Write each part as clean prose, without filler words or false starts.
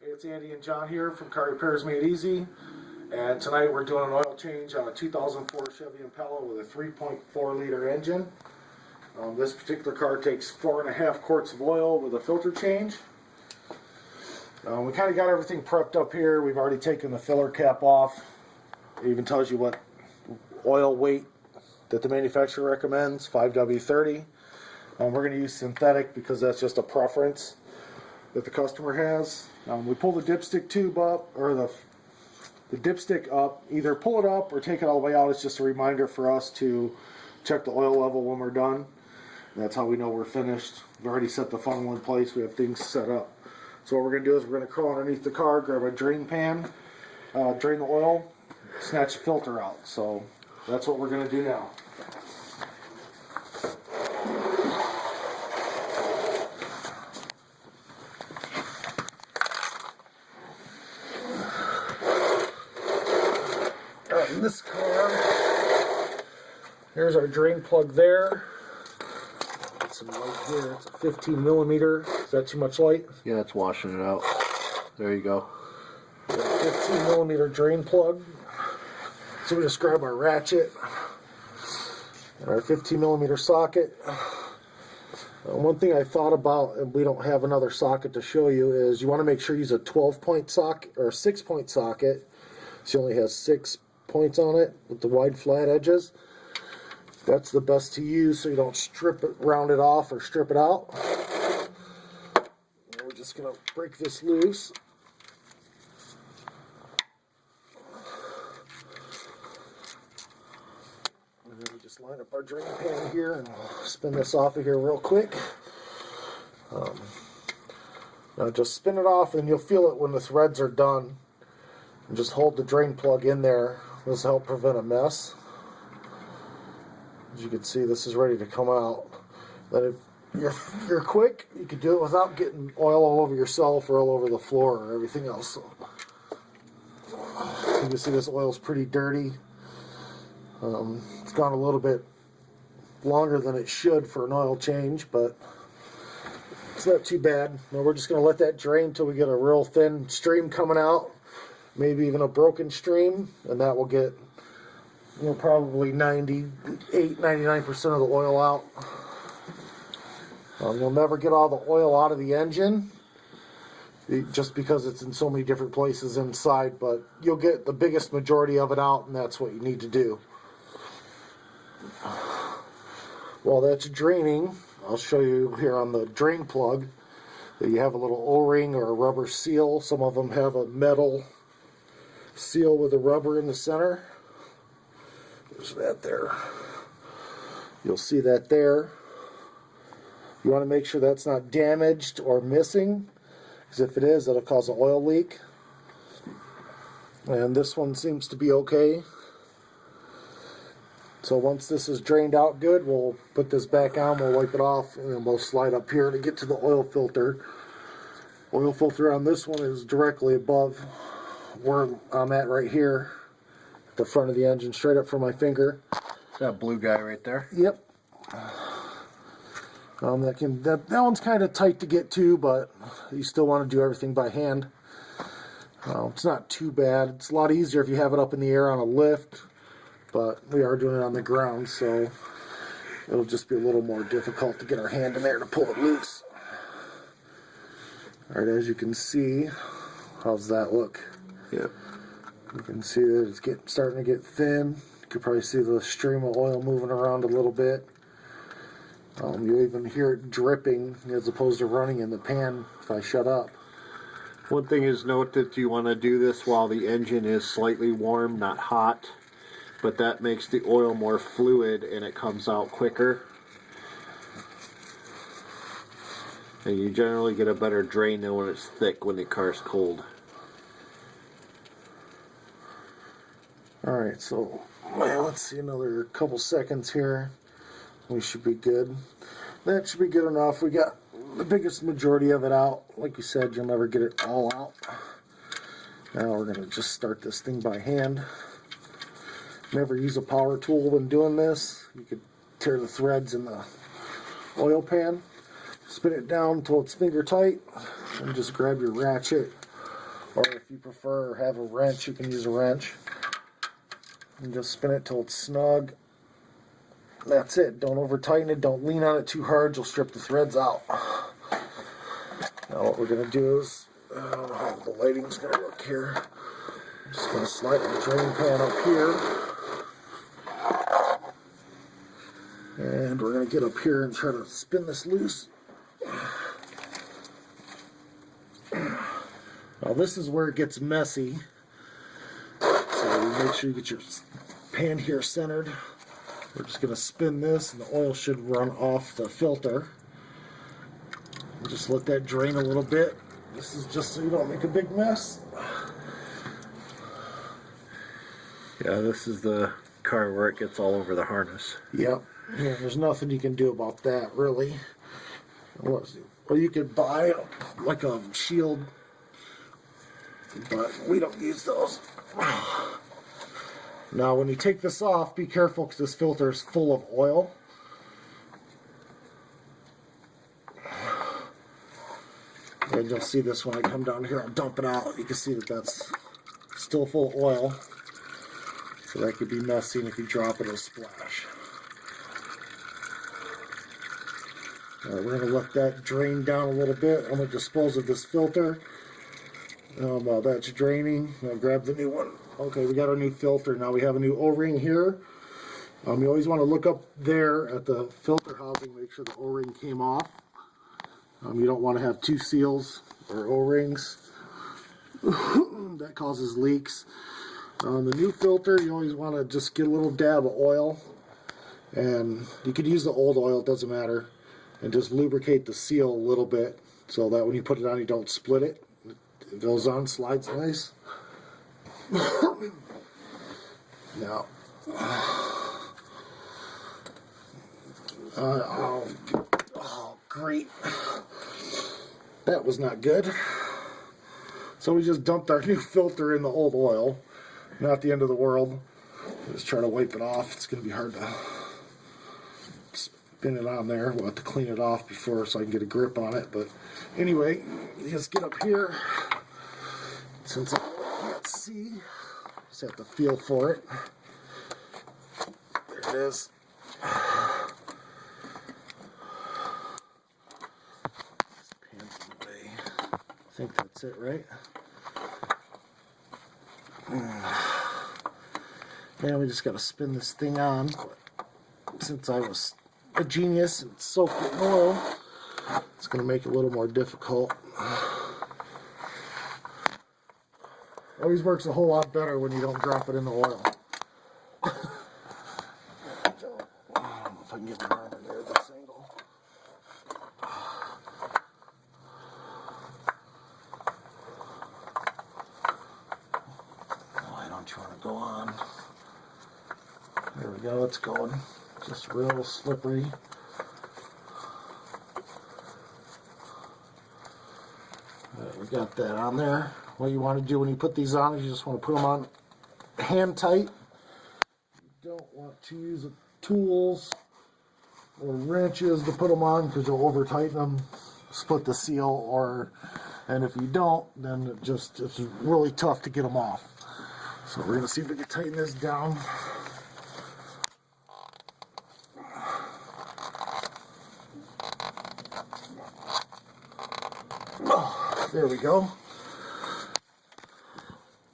Hey, it's Andy and John here from Car Repairs Made Easy, and tonight we're doing an oil change on a 2004 Chevy Impala with a 3.4 liter engine. This particular car takes 4.5 quarts of oil with a filter change. We kind of got everything prepped up here. We've already taken the filler cap off. It even tells you what oil weight that the manufacturer recommends, 5W30. We're going to use synthetic because that's just a preference that the customer has. We pull the dipstick tube up, or the dipstick up. Either pull it up or take it all the way out. It's just a reminder for us to check the oil level when we're done. That's how we know we're finished. We've already set the funnel in place. We have things set up. So what we're going to do is we're going to crawl underneath the car, grab a drain pan, drain the oil, snatch the filter out. So that's what we're going to do now. In this car, here's our drain plug there. Get some light here. It's a 15 millimeter. Is that too much light? Yeah, it's washing it out. There you go. 15 millimeter drain plug. So we just grab our ratchet and our 15 millimeter socket. One thing I thought about, and we don't have another socket to show you, is you want to make sure you use a 12-point socket or a 6-point socket. So it only has 6 points on it with the wide flat edges. That's the best to use so you don't strip it, round it off, or strip it out. And we're just going to break this loose. And then we just line up our drain pan here and we'll spin this off of here real quick. Now just spin it off and you'll feel it when the threads are done. And just hold the drain plug in there. This will help prevent a mess. As you can see, this is ready to come out. Then if you're quick, you can do it without getting oil all over yourself or all over the floor or everything else. So, you can see this oil is pretty dirty. It's gone a little bit longer than it should for an oil change, but it's not too bad. Now we're just going to let that drain until we get a real thin stream coming out. Maybe even a broken stream, and that will get, probably 98-99% of the oil out. You'll never get all the oil out of the engine just because it's in so many different places inside, but you'll get the biggest majority of it out, and that's what you need to do. While that's draining, I'll show you here on the drain plug that you have a little O-ring or a rubber seal. Some of them have a metal seal with a rubber in the center. There's that there. You'll see that there. You want to make sure that's not damaged or missing, because if it is, that'll cause an oil leak. And this one seems to be okay. So once this is drained out good, we'll put this back on, we'll wipe it off, and then we'll slide up here to get to the oil filter. Oil filter on this one is directly above where I'm at right here, at the front of the engine, straight up from my finger. That blue guy right there? Yep. That one's kind of tight to get to, but you still want to do everything by hand. It's not too bad. It's a lot easier if you have it up in the air on a lift, but we are doing it on the ground, so it'll just be a little more difficult to get our hand in there to pull it loose. Alright, as you can see, how's that look? Yep. You can see that it's starting to get thin. You can probably see the stream of oil moving around a little bit. You even hear it dripping as opposed to running in the pan if I shut up. One thing is, note that you want to do this while the engine is slightly warm, not hot, but that makes the oil more fluid and it comes out quicker. And you generally get a better drain than when it's thick when the car's cold. Alright, so let's see, another couple seconds here. We should be good. That should be good enough. We got the biggest majority of it out. Like you said, you'll never get it all out. Now we're going to just start this thing by hand. Never use a power tool when doing this. You could tear the threads in the oil pan. Spin it down until it's finger tight, and just grab your ratchet Or if you prefer have a wrench, you can use a wrench. And just spin it till it's snug. That's it. Don't over tighten it. Don't lean on it too hard. You'll strip the threads out. Now what we're going to do is, I don't know how the lighting's going to look here. I'm just going to slide the drain pan up here. And we're going to get up here and try to spin this loose. Now this is where it gets messy. So make sure you get your pan here centered. We're just going to spin this and the oil should run off the filter. And just let that drain a little bit. This is just so you don't make a big mess. Yeah, this is the car where it gets all over the harness. Yep. Yeah, there's nothing you can do about that, really. Well, you could buy like a shield, but we don't use those. Now, when you take this off, be careful because this filter is full of oil. And you'll see this when I come down here, I'll dump it out. You can see that that's still full of oil. So that could be messy, and if you drop it, it'll splash. Alright, we're going to let that drain down a little bit. I'm going to dispose of this filter. While that's draining, I'll grab the new one. Okay, we got our new filter. Now we have a new O-ring here. You always want to look up there at the filter housing, make sure the O-ring came off. You don't want to have two seals or O-rings. That causes leaks. On the new filter, you always want to just get a little dab of oil. And you could use the old oil, it doesn't matter. And just lubricate the seal a little bit so that when you put it on, you don't split it. It goes on, slides nice. Now, oh, great. That was not good. So we just dumped our new filter in the old oil. Not the end of the world. Just try to wipe it off. It's going to be hard to spin it on there. We'll have to clean it off before so I can get a grip on it. But anyway, just get up here. Since I can't see, just have to feel for it. There it is. Pan's in the way. I think that's it, right? Now we just got to spin this thing on. Since I was a genius and soaked it in oil, it's going to make it a little more difficult. Always works a whole lot better when you don't drop it in the oil. I don't know if I can get my arm in there at this angle. Why don't you want to go on? There we go, it's going. Just real slippery. We got that on there. What you want to do when you put these on is you just want to put them on hand tight. You don't want to use tools or wrenches to put them on because you'll over tighten them, split the seal, and if you don't, then it's really tough to get them off. So we're going to see if we can tighten this down. Oh, there we go.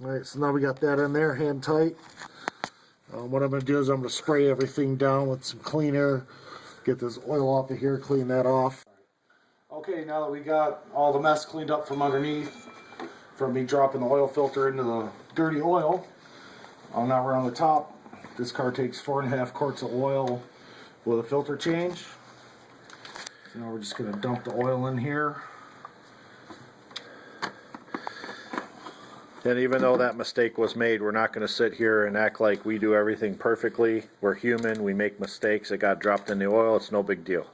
Alright, so now we got that in there, hand tight. What I'm going to do is I'm going to spray everything down with some cleaner, get this oil off of here, clean that off. Okay, now that we got all the mess cleaned up from underneath, from me dropping the oil filter into the dirty oil, now we're on the top. This car takes 4.5 quarts of oil with a filter change. So now we're just going to dump the oil in here. And even though that mistake was made, we're not going to sit here and act like we do everything perfectly. We're human, we make mistakes. It got dropped in the oil, it's no big deal.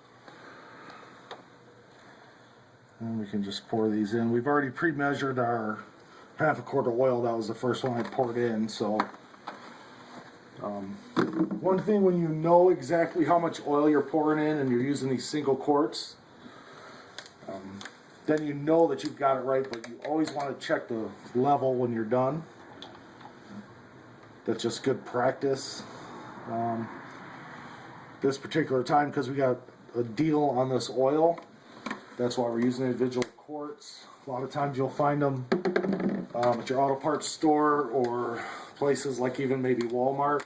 And we can just pour these in. We've already pre-measured our 1/2 quart of oil. That was the first one I poured in. So one thing, when you know exactly how much oil you're pouring in and you're using these single quarts, then you know that you've got it right, but you always want to check the level when you're done. That's just good practice. This particular time, because we got a deal on this oil, that's why we're using individual quarts. A lot of times you'll find them at your auto parts store or places like even maybe Walmart.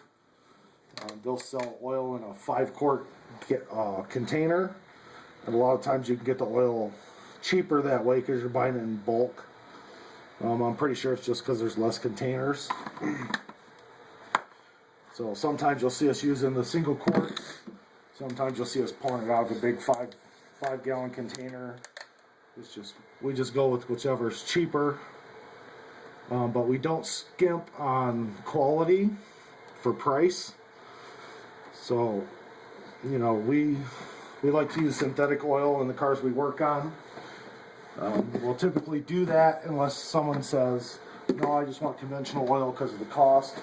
They'll sell oil in a 5-quart container, and a lot of times you can get the oil cheaper that way because you're buying it in bulk. I'm pretty sure it's just because there's less containers. So sometimes you'll see us using the single quart. Sometimes you'll see us pouring it out of a big 5-gallon container. It's just, we just go with whichever's cheaper. But we don't skimp on quality for price. So, you know, we like to use synthetic oil in the cars we work on. We'll typically do that unless someone says, no, I just want conventional oil because of the cost.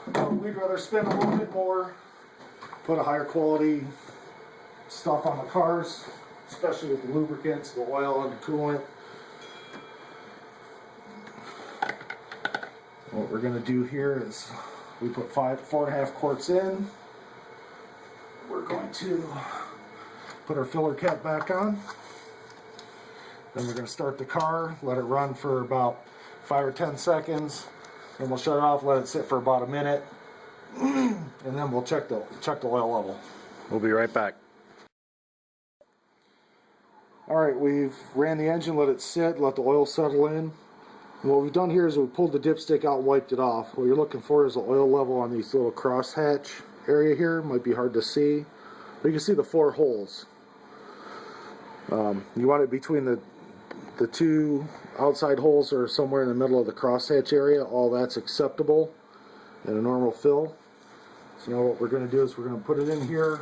We'd rather spend a little bit more, put a higher quality stuff on the cars, especially with the lubricants, the oil, and the coolant. What we're going to do here is we put 4.5 quarts in. We're going to put our filler cap back on. Then we're going to start the car, let it run for about 5 or 10 seconds. Then we'll shut it off, let it sit for about a minute, and then we'll check the oil level. We'll be right back. Alright, we've ran the engine, let it sit, let the oil settle in. And what we've done here is we pulled the dipstick out and wiped it off. What you're looking for is the oil level on these little crosshatch area here. Might be hard to see, but you can see the 4 holes. You want it between the 2 outside holes or somewhere in the middle of the crosshatch area. All that's acceptable in a normal fill. So now what we're going to do is we're going to put it in here.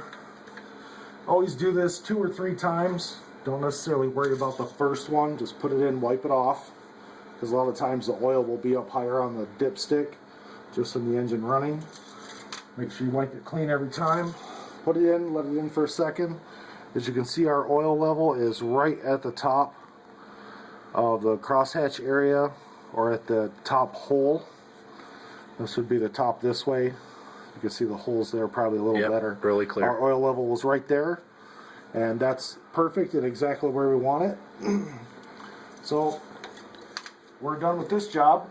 Always do this 2 or 3 times. Don't necessarily worry about the first one. Just put it in, wipe it off. Because a lot of times the oil will be up higher on the dipstick just in the engine running. Make sure you wipe it clean every time. Put it in, let it in for a second. As you can see, our oil level is right at the top of the crosshatch area, or at the top hole. This would be the top this way. You can see the holes there probably a little better. Really clear. Our oil level was right there, and that's perfect and exactly where we want it. So we're done with this job.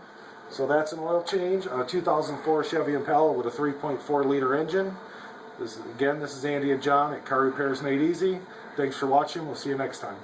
So that's an oil change on a 2004 Chevy Impala with a 3.4 liter engine. This is Andy and John at Car Repairs Made Easy. Thanks for watching. We'll see you next time.